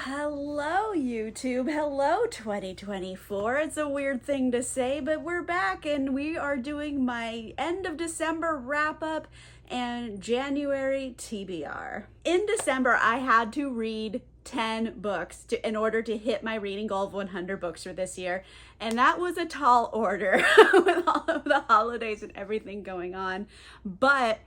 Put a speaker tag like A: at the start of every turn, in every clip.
A: Hello, YouTube. Hello, 2024. It's a weird thing to say, but we're back and we are doing my end of December wrap up and January TBR. In December, I had to read 10 books in order to hit my reading goal of 100 books for this year. And that was a tall order with all of the holidays and everything going on. But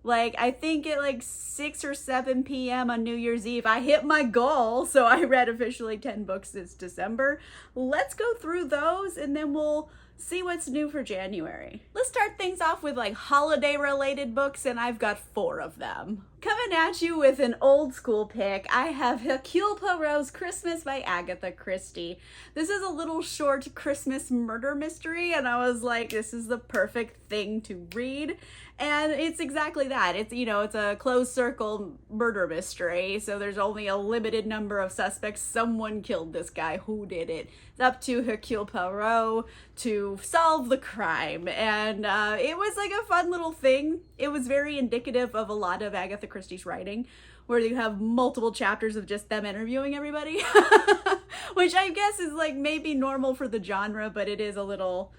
A: I think at 6 or 7 p.m. on New Year's Eve, I hit my goal. So I read officially 10 books this December. Let's go through those and then we'll see what's new for January. Let's start things off with holiday related books, and I've got 4 of them. Coming at you with an old school pick, I have Hercule Poirot's Christmas by Agatha Christie. This is a little short Christmas murder mystery, and I was like, this is the perfect thing to read. And it's exactly that. It's a closed circle murder mystery, so there's only a limited number of suspects. Someone killed this guy. Who did it? It's up to Hercule Poirot to solve the crime. And it was a fun little thing. It was very indicative of a lot of Agatha Christie's writing, where you have multiple chapters of just them interviewing everybody, which I guess is maybe normal for the genre, but it is a little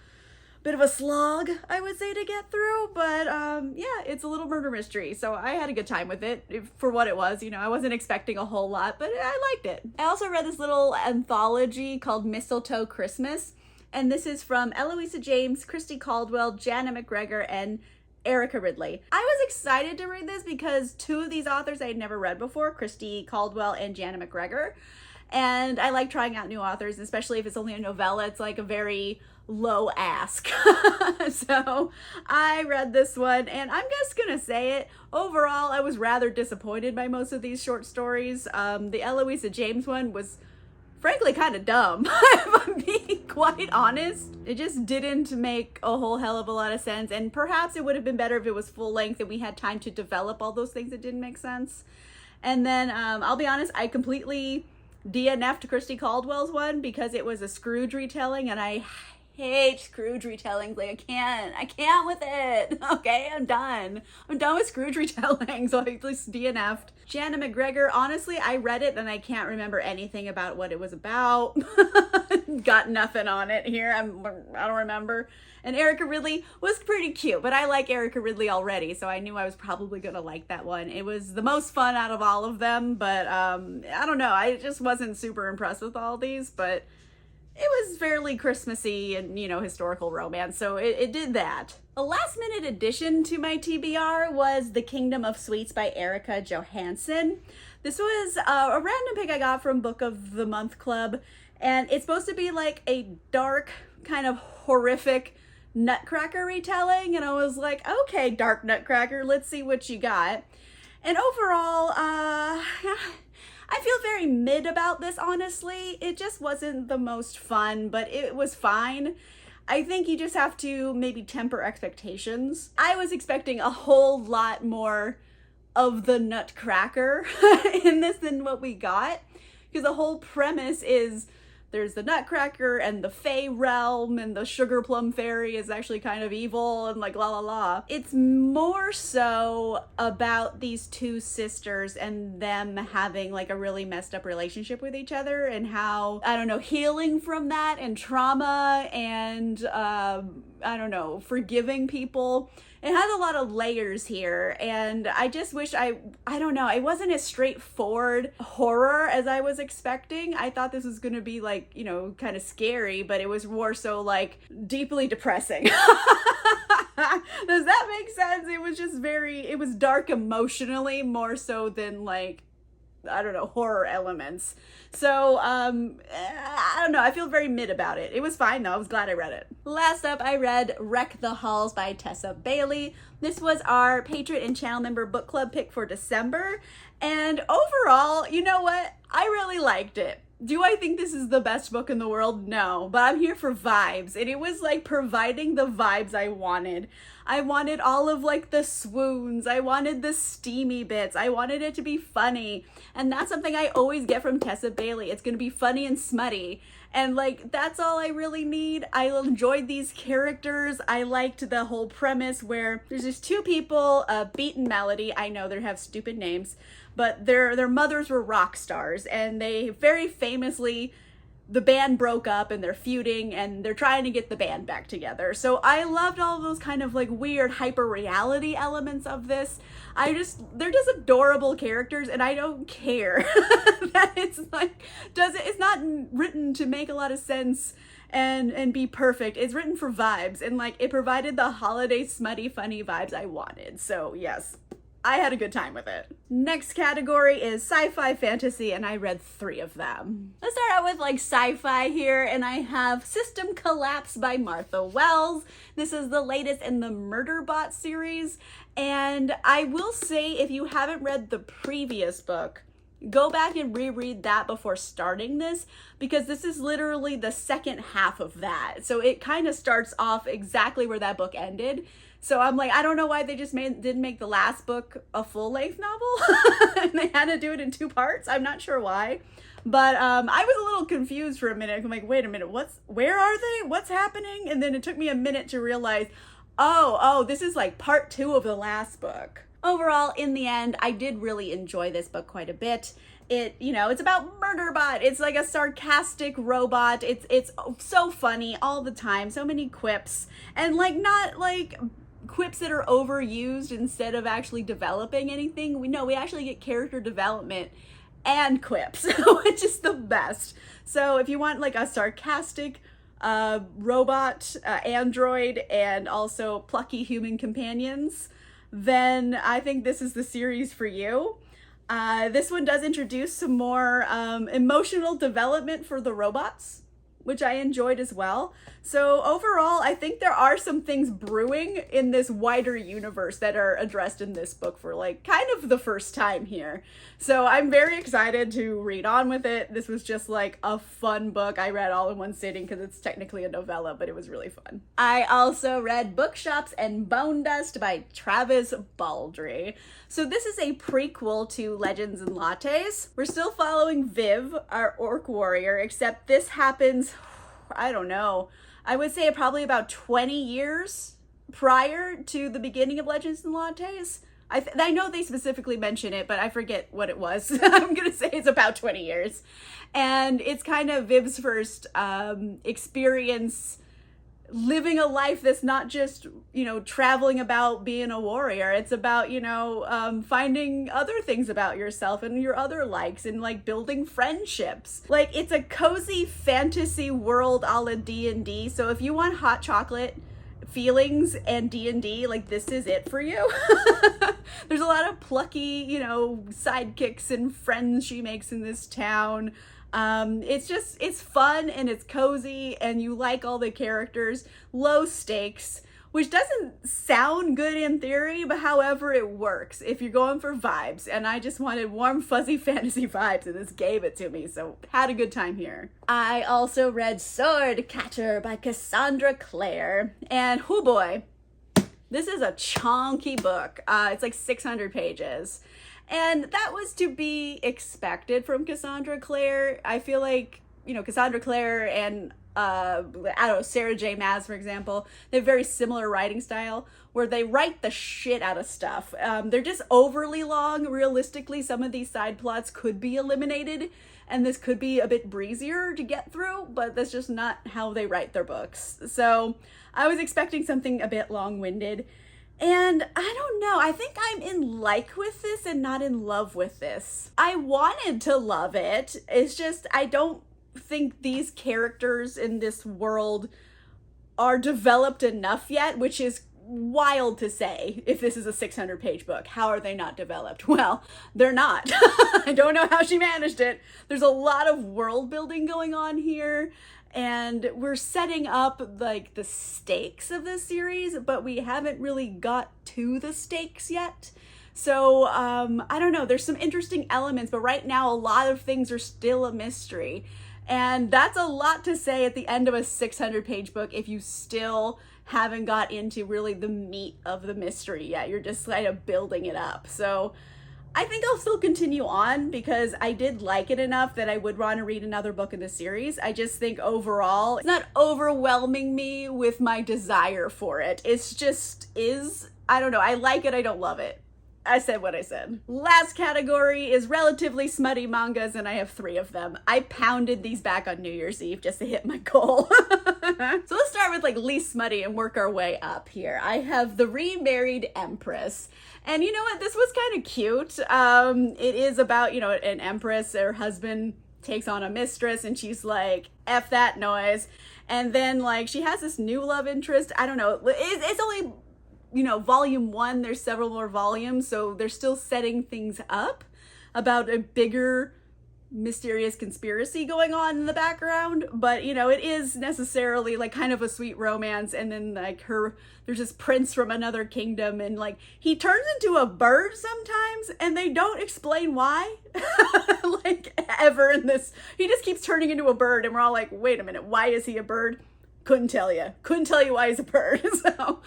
A: bit of a slog, I would say, to get through. But yeah, it's a little murder mystery, so I had a good time with it for what it was. I wasn't expecting a whole lot, but I liked it. I also read this little anthology called Mistletoe Christmas, and this is from Eloisa James, Christy Caldwell, Jana McGregor, and Erica Ridley. I was excited to read this because 2 of these authors I had never read before, Christy Caldwell and Jana McGregor. And I like trying out new authors, especially if it's only a novella. It's a very low ask. So I read this one, and I'm just gonna say it. Overall, I was rather disappointed by most of these short stories. The Eloisa James one was frankly kind of dumb, if I'm being quite honest. It just didn't make a whole hell of a lot of sense, and perhaps it would have been better if it was full length and we had time to develop all those things that didn't make sense. And then I'll be honest, I completely DNF'd Christy Caldwell's one because it was a Scrooge retelling, and I hate Scrooge retellings. I can't with it. Okay, I'm done with Scrooge retelling, so I just DNF'd. Jana McGregor, honestly, I read it and I can't remember anything about what it was about. Got nothing on it here. I don't remember. And Erica Ridley was pretty cute, but I like Erica Ridley already, so I knew I was probably gonna like that one. It was the most fun out of all of them, but I don't know. I just wasn't super impressed with all these, but it was fairly Christmassy and, historical romance, so it did that. A last-minute addition to my TBR was The Kingdom of Sweets by Erica Johansson. This was a random pick I got from Book of the Month Club, and it's supposed to be a dark, kind of horrific Nutcracker retelling, and I was like, okay, dark Nutcracker, let's see what you got. And overall, I feel very mid about this, honestly. It just wasn't the most fun, but it was fine. I think you just have to maybe temper expectations. I was expecting a whole lot more of the Nutcracker in this than what we got, because the whole premise is there's the Nutcracker and the Fey realm, and the Sugar Plum Fairy is actually kind of evil and la la la. It's more so about these 2 sisters and them having a really messed up relationship with each other, and how, I don't know, healing from that and trauma and, forgiving people. It has a lot of layers here, and I just wish I don't know, it wasn't as straightforward horror as I was expecting. I thought this was gonna be kind of scary, but it was more so deeply depressing. Does that make sense? It was just it was dark emotionally more so than horror elements. So, I don't know, I feel very mid about it. It was fine though, I was glad I read it. Last up, I read Wreck the Halls by Tessa Bailey. This was our patron and channel member book club pick for December, and overall, you know what? I really liked it. Do I think this is the best book in the world? No, but I'm here for vibes, and it was providing the vibes I wanted. I wanted all of the swoons. I wanted the steamy bits. I wanted it to be funny, and that's something I always get from Tessa Bailey. It's gonna be funny and smutty, and that's all I really need. I enjoyed these characters. I liked the whole premise where there's just 2 people, Beat and Melody. I know they have stupid names, but their mothers were rock stars, and they very famously, the band broke up and they're feuding and they're trying to get the band back together. So I loved all of those kind of like weird hyper reality elements of this. They're just adorable characters, and I don't care that it's like, it's not written to make a lot of sense and be perfect. It's written for vibes, and like it provided the holiday smutty funny vibes I wanted. So yes, I had a good time with it. Next category is sci-fi fantasy, and I read 3 of them. Let's start out with like sci-fi here, and I have System Collapse by Martha Wells. This is the latest in the Murderbot series, and I will say, if you haven't read the previous book, go back and reread that before starting this, because this is literally the second half of that. So it kind of starts off exactly where that book ended. So I'm like, I don't know why they just didn't make the last book a full-length novel and they had to do it in 2 parts. I'm not sure why. But I was a little confused for a minute. I'm like, wait a minute, where are they? What's happening? And then it took me a minute to realize, oh, this is like part 2 of the last book. Overall, in the end, I did really enjoy this book quite a bit. It's about Murderbot. It's like a sarcastic robot. It's so funny all the time. So many quips, and like not like quips that are overused instead of actually developing anything. We actually get character development and quips, which is the best. So if you want like a sarcastic robot, android, and also plucky human companions, then I think this is the series for you. This one does introduce some more emotional development for the robots, which I enjoyed as well. So overall, I think there are some things brewing in this wider universe that are addressed in this book for like kind of the first time here. So I'm very excited to read on with it. This was just like a fun book. I read all in one sitting because it's technically a novella, but it was really fun. I also read Bookshops and Bone Dust by Travis Baldry. So this is a prequel to Legends and Lattes. We're still following Viv, our orc warrior, except this happens, I don't know, I would say probably about 20 years prior to the beginning of Legends and Lattes. I know they specifically mention it, but I forget what it was. I'm gonna say it's about 20 years. And it's kind of Viv's first experience living a life that's not just, traveling about being a warrior. It's about, finding other things about yourself and your other likes, and like building friendships. Like, it's a cozy fantasy world a la D&D. So if you want hot chocolate feelings and D&D, like, this is it for you. There's a lot of plucky, sidekicks and friends she makes in this town. It's fun and it's cozy, and you like all the characters. Low stakes, which doesn't sound good in theory, but however it works if you're going for vibes. And I just wanted warm, fuzzy fantasy vibes, and this gave it to me, so had a good time here. I also read Sword Catcher by Cassandra Clare, and oh boy, this is a chunky book. It's like 600 pages. And that was to be expected from Cassandra Clare. I feel like, Cassandra Clare and, Sarah J. Maas, for example, they have very similar writing style where they write the shit out of stuff. They're just overly long. Realistically, some of these side plots could be eliminated, and this could be a bit breezier to get through, but that's just not how they write their books. So I was expecting something a bit long-winded. And I don't know, I think I'm in like with this and not in love with this. I wanted to love it. It's just, I don't think these characters in this world are developed enough yet, which is wild to say if this is a 600-page book. How are they not developed? Well, they're not. I don't know how she managed it. There's a lot of world building going on here. And we're setting up like the stakes of this series, but we haven't really got to the stakes yet. So I don't know, there's some interesting elements, but right now a lot of things are still a mystery. And that's a lot to say at the end of a 600-page book if you still haven't got into really the meat of the mystery yet. You're just kind of building it up. So I think I'll still continue on because I did like it enough that I would want to read another book in the series. I just think overall, it's not overwhelming me with my desire for it. It's just I don't know. I like it. I don't love it. I said what I said. Last category is relatively smutty mangas, and I have 3 of them. I pounded these back on New Year's Eve just to hit my goal. So let's start with like least smutty and work our way up here. I have the Remarried Empress. And you know what? This was kind of cute. It is about, you know, an empress. Her husband takes on a mistress and she's like, F that noise. And then like she has this new love interest. I don't know. It's only, you know, volume 1. There's several more volumes. So they're still setting things up about a bigger mysterious conspiracy going on in the background, but you know, it is necessarily like kind of a sweet romance. And then like there's this prince from another kingdom, and like he turns into a bird sometimes, and they don't explain why. Like ever in this, he just keeps turning into a bird, and we're all like, wait a minute, why is he a bird? Couldn't tell you why he's a bird. So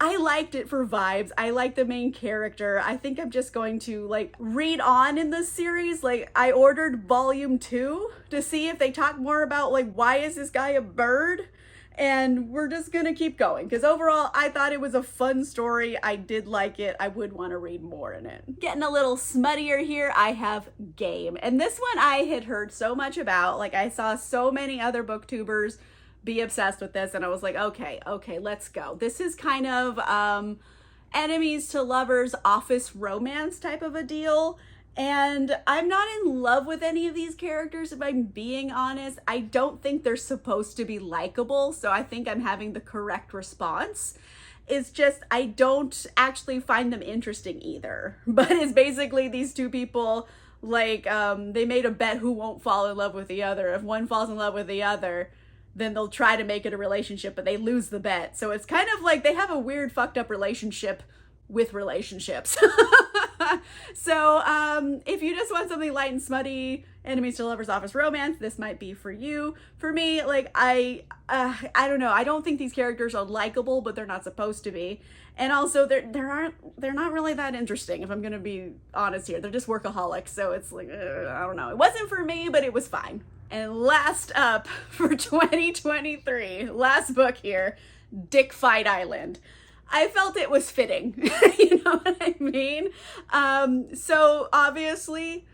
A: I liked it for vibes. I like the main character. I think I'm just going to like read on in this series. Like I ordered volume 2 to see if they talk more about like, why is this guy a bird? And we're just gonna keep going, because overall I thought it was a fun story. I did like it. I would want to read more in it. Getting a little smuttier here, I have Game. And this one I had heard so much about. Like I saw so many other booktubers be obsessed with this, and I was like, okay, let's go. This is kind of enemies to lovers office romance type of a deal. And I'm not in love with any of these characters, if I'm being honest. I don't think they're supposed to be likable, so I think I'm having the correct response. It's just, I don't actually find them interesting either. But it's basically these 2 people, like, they made a bet who won't fall in love with the other. If one falls in love with the other, then they'll try to make it a relationship, but they lose the bet. So it's kind of like they have a weird fucked up relationship with relationships. So if you just want something light and smutty, enemies to lovers office romance, this might be for you. For me, like I don't know. I don't think these characters are likable, but they're not supposed to be. And also they're not really that interesting, if I'm gonna be honest here. They're just workaholics, so it's like I don't know. It wasn't for me, but it was fine. And last up for 2023, last book here, Dick Fight Island. I felt it was fitting. You know what I mean? So obviously,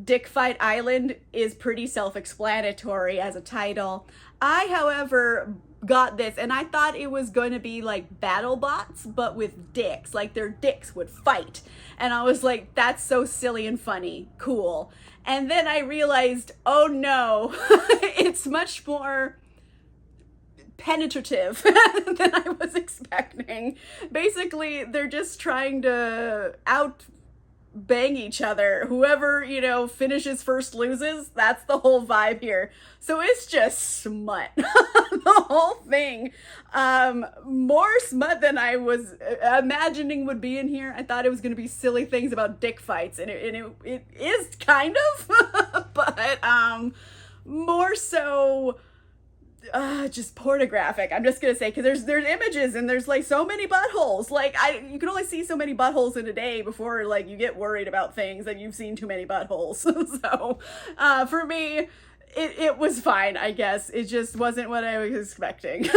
A: Dick Fight Island is pretty self-explanatory as a title. I, however, got this and I thought it was going to be like battle bots, but with dicks. Like their dicks would fight. And I was like, that's so silly and funny. Cool. And then I realized, oh no, it's much more penetrative than I was expecting. Basically, they're just trying to out bang each other. Whoever, you know, finishes first loses. That's the whole vibe here. So it's just smut. The whole thing. More smut than I was imagining would be in here. I thought it was going to be silly things about dick fights, and it is kind of, but more so just pornographic. I'm just gonna say, because there's images and there's like so many buttholes. Like you can only see so many buttholes in a day before like you get worried about things and you've seen too many buttholes. So for me, it was fine, I guess. It just wasn't what I was expecting.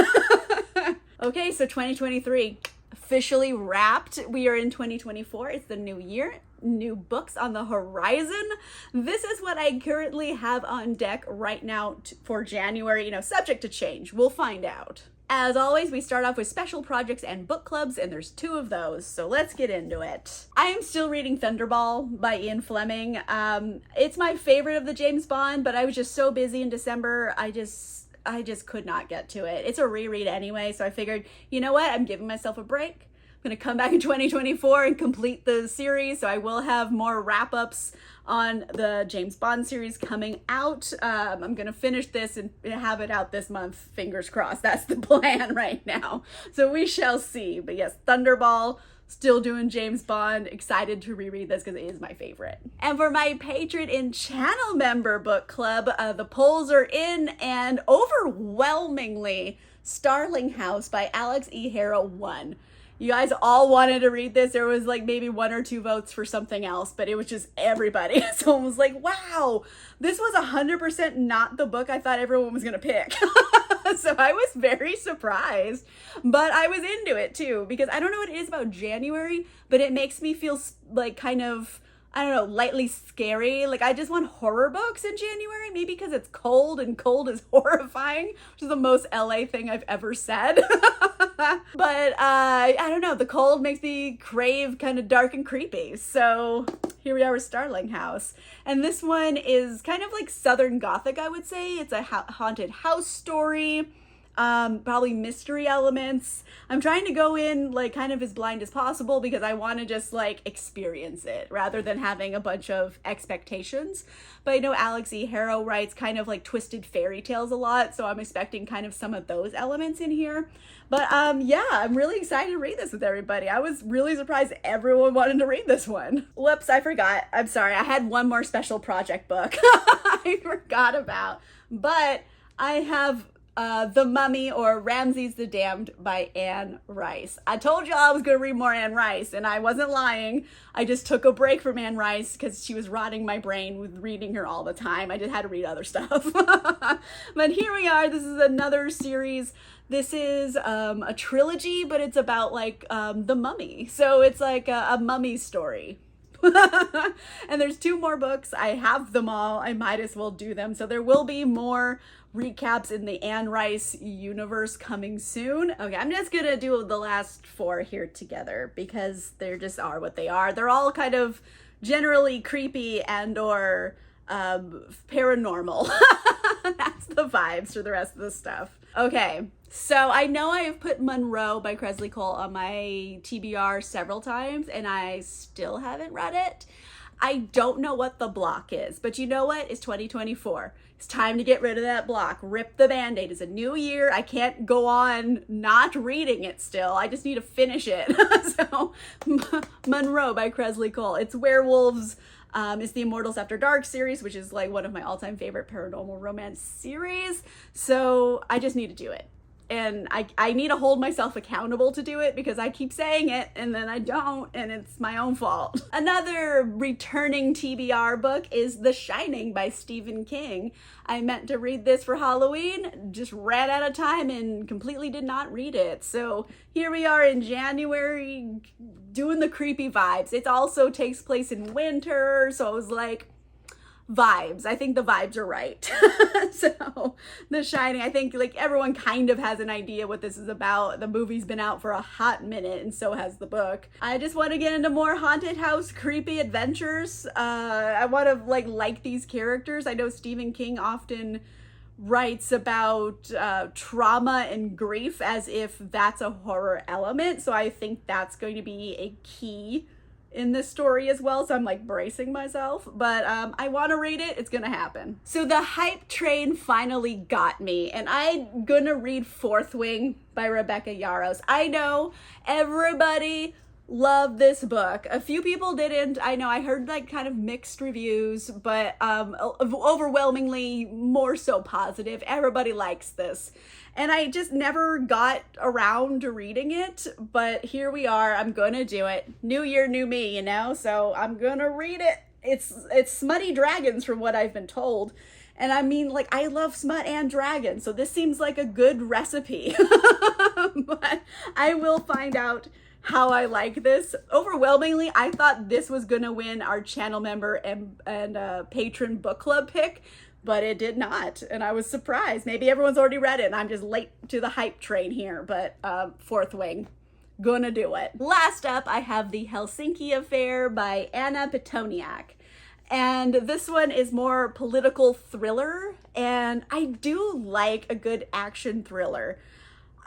A: Okay, so 2023 officially wrapped. We are in 2024. It's the new year. New books on the horizon. This is what I currently have on deck right now for January, you know, subject to change. We'll find out. As always, we start off with special projects and book clubs, and there's 2 of those, so let's get into it. I am still reading Thunderball by Ian Fleming. It's my favorite of the James Bond, but I was just so busy in December, I just could not get to it. It's a reread anyway, so I figured, you know what, I'm giving myself a break. I'm going to come back in 2024 and complete the series, so I will have more wrap-ups on the James Bond series coming out. I'm going to finish this and have it out this month, fingers crossed. That's the plan right now, so we shall see. But yes, Thunderball, still doing James Bond. Excited to reread this because it is my favorite. And for my patron and channel member book club, the polls are in, and overwhelmingly, Starling House by Alex E. Harrow won. You guys all wanted to read this. There was like maybe 1 or 2 votes for something else, but it was just everybody. So I was like, wow, this was 100% not the book I thought everyone was going to pick. So I was very surprised, but I was into it too, because I don't know what it is about January, but it makes me feel like kind of, I don't know, lightly scary. Like I just want horror books in January, maybe because it's cold and cold is horrifying, which is the most LA thing I've ever said. But I don't know, the cold makes me crave kind of dark and creepy. So here we are with Starling House. And this one is kind of like Southern Gothic, I would say. It's a haunted house story. Probably mystery elements. I'm trying to go in like kind of as blind as possible because I want to just like experience it rather than having a bunch of expectations. But I know Alex E. Harrow writes kind of like twisted fairy tales a lot, so I'm expecting kind of some of those elements in here. But yeah, I'm really excited to read this with everybody. I was really surprised everyone wanted to read this one. Whoops, I forgot. I'm sorry. I had one more special project book I forgot about. But I have The Mummy, or Ramses the Damned by Anne Rice. I told y'all I was going to read more Anne Rice, and I wasn't lying. I just took a break from Anne Rice because she was rotting my brain with reading her all the time. I just had to read other stuff. But here we are. This is another series. This is a trilogy, but it's about like the mummy. So it's like a mummy story. And there's 2 more books. I have them all. I might as well do them. So there will be more recaps in the Anne Rice universe coming soon. Okay, I'm just gonna do the last 4 here together because they just are what they are. They're all kind of generally creepy and or paranormal. That's the vibes for the rest of the stuff. Okay, so I know I have put Monroe by Kresley Cole on my TBR several times and I still haven't read it. I don't know what the block is, but you know what? It's 2024. It's time to get rid of that block. Rip the Band-Aid. It's a new year. I can't go on not reading it still. I just need to finish it. So, Monroe by Kresley Cole. It's werewolves. It's the Immortals After Dark series, which is like one of my all-time favorite paranormal romance series. So I just need to do it. And I need to hold myself accountable to do it because I keep saying it and then I don't, and it's my own fault. Another returning TBR book is The Shining by Stephen King. I meant to read this for Halloween, just ran out of time and completely did not read it. So here we are in January doing the creepy vibes. It also takes place in winter, so it was like, vibes. I think the vibes are right. So The Shining, I think like everyone kind of has an idea what this is about. The movie's been out for a hot minute and so has the book. I just want to get into more haunted house creepy adventures. I want to like these characters. I know Stephen King often writes about trauma and grief as if that's a horror element. So I think that's going to be a key in this story as well, so I'm like bracing myself, but I want to read it. It's gonna happen. So the hype train finally got me, and I'm gonna read Fourwing by Rebecca Yarros. I know everybody loved this book. A few people didn't. I know I heard like kind of mixed reviews, but overwhelmingly more so positive. Everybody likes this. And I just never got around to reading it, but here we are. I'm gonna do it. New year, new me, you know? So I'm gonna read it. It's smutty dragons from what I've been told. And I mean, like, I love smut and dragons, so this seems like a good recipe. But I will find out how I like this. Overwhelmingly, I thought this was gonna win our channel member and patron book club pick, but it did not, and I was surprised. Maybe everyone's already read it, and I'm just late to the hype train here, but Fourwing, gonna do it. Last up, I have The Helsinki Affair by Anna Pitoniak. And this one is more political thriller, and I do like a good action thriller.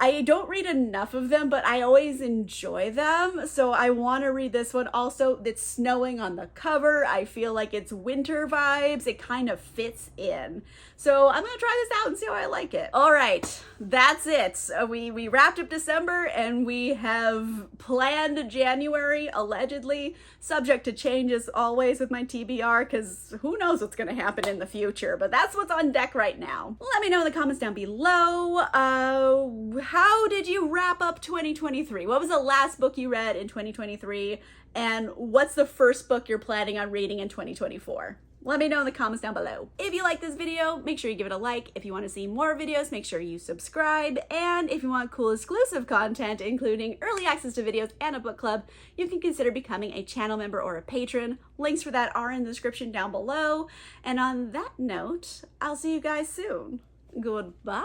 A: I don't read enough of them, but I always enjoy them. So I want to read this one. Also, it's snowing on the cover. I feel like it's winter vibes. It kind of fits in. So I'm going to try this out and see how I like it. All right, that's it. We wrapped up December and we have planned January, allegedly, subject to change as always with my TBR, because who knows what's going to happen in the future. But that's what's on deck right now. Let me know in the comments down below. How did you wrap up 2023? What was the last book you read in 2023? And what's the first book you're planning on reading in 2024? Let me know in the comments down below. If you like this video, make sure you give it a like. If you want to see more videos, make sure you subscribe. And if you want cool exclusive content, including early access to videos and a book club, you can consider becoming a channel member or a patron. Links for that are in the description down below. And on that note, I'll see you guys soon. Goodbye.